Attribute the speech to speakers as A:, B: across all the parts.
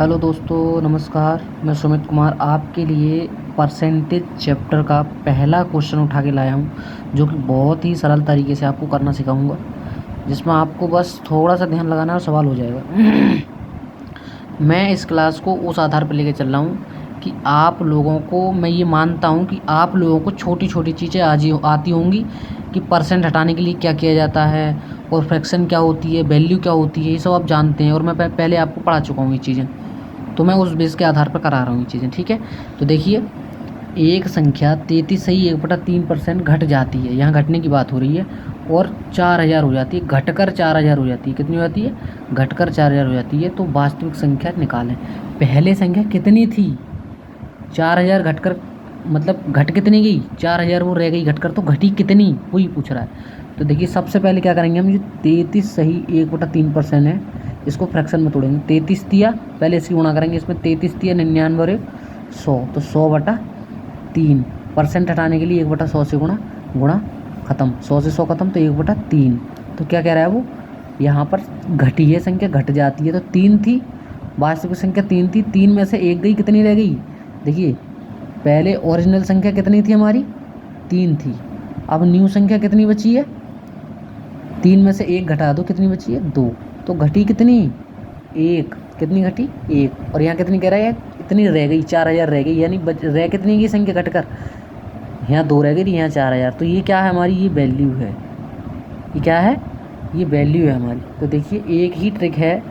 A: Hello दोस्तों, नमस्कार। मैं सुमित कुमार आपके लिए परसेंटेज चैप्टर का पहला क्वेश्चन उठा के लाया हूँ, जो कि बहुत ही सरल तरीके से आपको करना सिखाऊंगा, जिसमें आपको बस थोड़ा सा ध्यान लगाना और सवाल हो जाएगा। मैं इस क्लास को उस आधार पर लेके चल रहा हूँ कि आप लोगों को, मैं ये मानता हूँ कि आप लोगों को छोटी छोटी चीज़ें आती होंगी कि परसेंट हटाने के लिए क्या किया जाता है और फ्रैक्शन क्या होती है, वैल्यू क्या होती है, ये सब आप जानते हैं और मैं पहले आपको पढ़ा चुका हूँ ये चीज़ें। तो मैं उस बेस के आधार पर करा रहा हूँ ये चीज़ें, ठीक है। तो देखिए, एक संख्या 33.1/3% घट जाती है, यहाँ घटने की बात हो रही है, और 4000 हो जाती है, घटकर 4000 हो जाती है। कितनी हो जाती है? घटकर 4000 हो जाती है। तो वास्तविक संख्या निकालें। पहले संख्या कितनी थी? 4000 घटकर, मतलब घट कितनी गई? 4000 वो रह गई घटकर, तो घटी कितनी, वही पूछ रहा है। तो देखिए, सबसे पहले क्या करेंगे हम, जो 33.1/3% है, इसको फ्रैक्शन में तोड़ेंगे। 33 दिया, पहले इसकी गुणा करेंगे। इसमें 33 दिया 99 और 100, तो 100/3। परसेंट हटाने के लिए 1/100 से गुणा खत्म। 100 से 100 खत्म, तो 1/3। तो क्या कह रहा है वो, यहाँ पर घटी है संख्या, घट जाती है। तो 3 थी, वास्तविक संख्या 3 थी, 3 में से 1 गई, कितनी रह गई? देखिए, पहले ओरिजिनल संख्या कितनी थी हमारी? 3 थी। अब न्यू संख्या कितनी बची है? 3 में से 1 घटा दो, कितनी बची है? 2। तो घटी कितनी? 1। कितनी घटी? 1। और यहाँ कितनी कह रहा है? इतनी रह गई, 4000 रह गई, यानी रह कितनी गई संख्या घटकर? यहाँ 2 रह गई, यहाँ 4000। तो ये क्या है हमारी? ये वैल्यू है। ये क्या है? ये वैल्यू है हमारी। तो देखिए, एक ही ट्रिक है,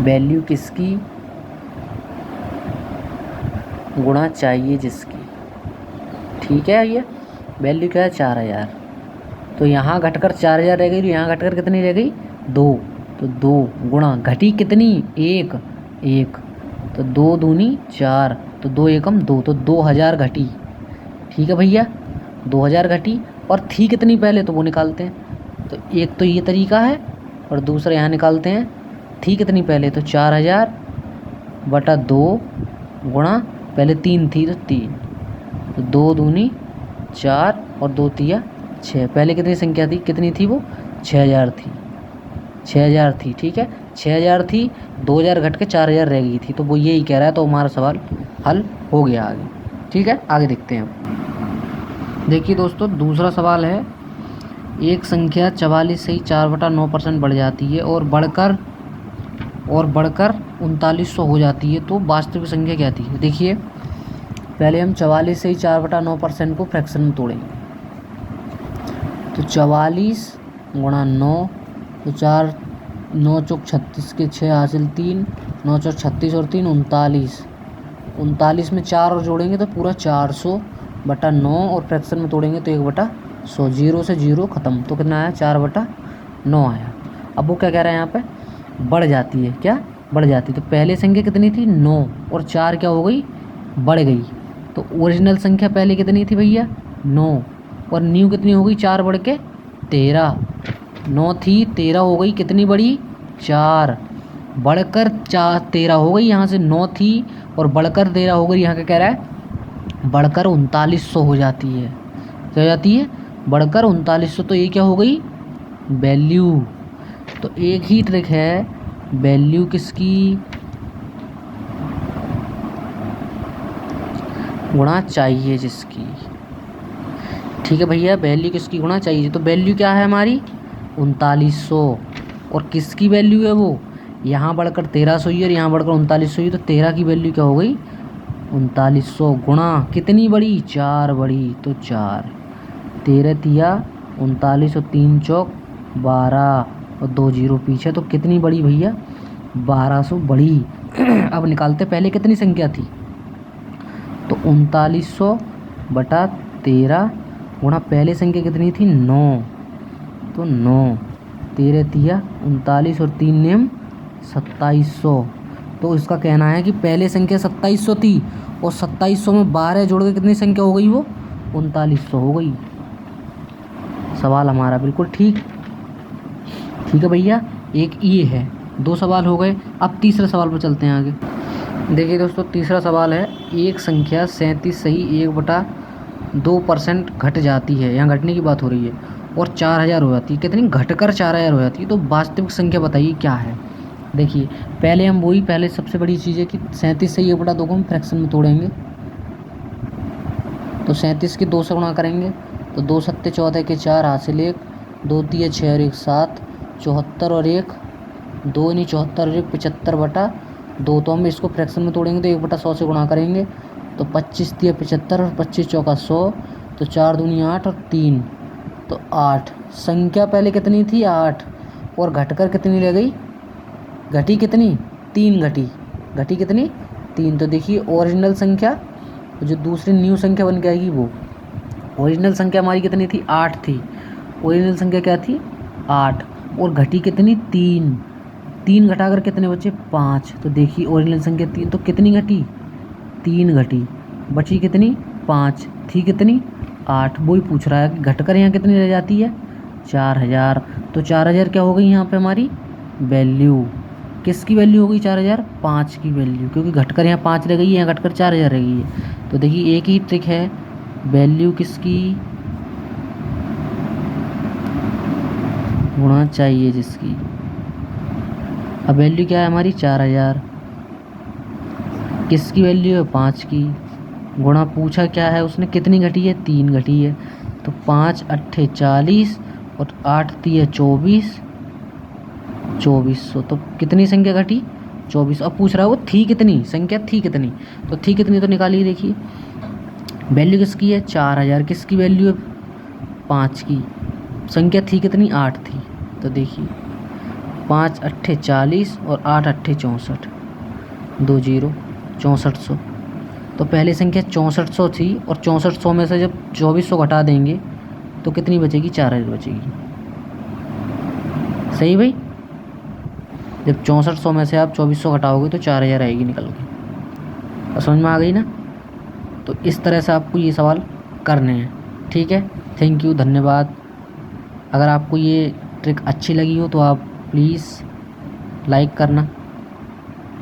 A: वैल्यू किसकी गुणा चाहिए जिसकी, ठीक है। ये वैल्यू क्या है? 4000। तो यहाँ घटकर 4000 रह गई, तो यहाँ घटकर कितनी रह गई? 2। तो 2 गुणा घटी कितनी? 1। 1। तो 2 दूनी 4, तो 2 एकम 2, तो 2000 घटी। ठीक है भैया, 2000 घटी। और थी कितनी पहले, तो वो निकालते हैं। तो एक तो ये तरीका है, और दूसरा यहाँ निकालते हैं। थी कितनी पहले? तो 4000/2 गुणा, पहले 3 थी तो 3, तो 2 दूनी 4 और 2 तिया 6। पहले कितनी संख्या थी? कितनी थी वो? 6000 थी। 6000 थी, ठीक है। 6000 थी, 2000 घट के 4000 रह गई थी। तो वो यही कह रहा है, तो हमारा सवाल हल हो गया आगे। ठीक है, आगे देखते हैं। देखिए दोस्तों, दूसरा सवाल है, एक संख्या 44 से ही 4/9% बढ़ जाती है और बढ़कर 3900 हो जाती है, तो वास्तविक संख्या क्या थी? देखिए, पहले हम 44 से ही 4/9% को फ्रैक्शन में तोड़ेंगे। तो 44 गुणा 9, तो 4 9 चौक 36 के 6 हासिल 3, 9 चौक 36 और 3 39। 39 में 4 और जोड़ेंगे तो पूरा 400/9, और फ्रैक्शन में तोड़ेंगे तो 1/100। 0 से 0 ख़त्म, तो कितना आया? 4/9 आया। अब वो क्या कह रहा है यहाँ पे? बढ़ जाती है। क्या बढ़ जाती है? तो पहले संख्या कितनी थी? 9, और 4 क्या हो गई? बढ़ गई। तो ओरिजिनल संख्या पहले कितनी थी भैया? 9, और न्यू कितनी हो गई? 4 बढ़ के 13। 9 थी, 13 हो गई, कितनी बढ़ी? 4 बढ़कर 13 हो गई। यहाँ से 9 थी और बढ़कर 13 हो गई, यहाँ क्या कह रहा है? बढ़कर 3900 हो जाती है। क्या हो जाती है? बढ़कर 3900। तो ये क्या हो गई? वैल्यू। तो एक ही ट्रिक है, वैल्यू किसकी गुणा चाहिए जिसकी। ठीक है भैया, वैल्यू किसकी गुणा चाहिए? तो वैल्यू क्या है हमारी? 3900। और किसकी वैल्यू है वो? यहाँ बढ़कर 1300 ही और यहाँ बढ़कर 3900 ही, तो 13 की वैल्यू क्या हो गई? 3900 गुणा कितनी बड़ी? 4 बड़ी, तो 4। 13 तिया 39 और 3 चौक 12 और 2 0 पीछे, तो कितनी बड़ी भैया? 1200 बड़ी। अब निकालते, पहले कितनी संख्या थी? तो 3900/13 गुणा पहले संख्या कितनी थी? 9, तो 9। 13 तिया 39 और 3 नेम 2700। तो इसका कहना है कि पहले संख्या 2700 थी, और 2700 में 12 जोड़ के कितनी संख्या हो गई? वो 3900 हो गई। सवाल हमारा बिल्कुल ठीक है भैया। एक ये है, 2 सवाल हो गए। अब तीसरे सवाल पर चलते हैं आगे। देखिए दोस्तों, तीसरा सवाल है, एक संख्या 37 से ही 1/2% घट जाती है, यहाँ घटने की बात हो रही है, और 4000 हो जाती है। कितनी? घटकर 4000 हो जाती है। तो वास्तविक संख्या बताइए क्या है? देखिए पहले हम वही पहले सबसे बड़ी चीज़ है कि 37 से ये बटा 2 को हम फ्रैक्शन में तोड़ेंगे। तो 37 के 2 से गुणा करेंगे तो 2 सत्ते 14 के 4 हासिल 1, 2 तिया 6 और 1 7, 74 और 1 2 नहीं 74 और 1 75 बटा 2। तो हम इसको फ्रैक्शन में तोड़ेंगे तो 1 बटा 100 से गुणा करेंगे तो 25 तिया 75 और 25 चौका 100, तो 4 दूनी 8 और 3 तो 8। संख्या पहले कितनी थी 8 और घटकर कितनी रह गई, घटी कितनी 3 घटी, घटी कितनी 3। तो देखिए ओरिजिनल संख्या जो दूसरी न्यू संख्या बन के आएगी वो ओरिजिनल संख्या हमारी कितनी थी 8 थी, ओरिजिनल संख्या क्या थी 8 और घटी कितनी 3, 3 घटाकर कितने बचे 5। तो देखिए ओरिजिनल संख्या 3 तो कितनी घटी 3 घटी, बची कितनी 5, थी कितनी 8। वही पूछ रहा है कि घटकर यहाँ कितनी रह जाती है 4000। तो 4000 क्या हो गई यहाँ पे हमारी वैल्यू, किसकी वैल्यू हो गई 4000 5 की वैल्यू, क्योंकि घटकर यहाँ 5 रह गई है, यहाँ घटकर 4000 रह गई है। तो देखिए एक ही ट्रिक है, वैल्यू किसकी होना चाहिए जिसकी। अब वैल्यू क्या है हमारी 4000, किसकी वैल्यू है 5 की, गुणा पूछा क्या है उसने कितनी घटी है 3 घटी है। तो 5 अट्ठे 40 और 8 तिये 24, 2400। तो कितनी संख्या घटी 24। अब पूछ रहा है वो थी कितनी, संख्या थी कितनी, तो थी कितनी तो निकालिए। देखिए वैल्यू किसकी है 4000, किसकी वैल्यू है 5 की, संख्या थी कितनी 8 थी। तो देखिए 5 अट्ठे 40 और 8 अट्ठे 64, 2 0 6400। तो पहले संख्या 6400 थी और 6400 में से जब 2400 घटा देंगे तो कितनी बचेगी 4000 बचेगी। सही भाई, जब 6400 में से आप 2400 घटाओगे तो 4000 आएगी निकल के। और समझ में आ गई ना। तो इस तरह से आपको ये सवाल करने हैं। ठीक है, थैंक यू, धन्यवाद। अगर आपको ये ट्रिक अच्छी लगी हो तो आप प्लीज़ लाइक करना।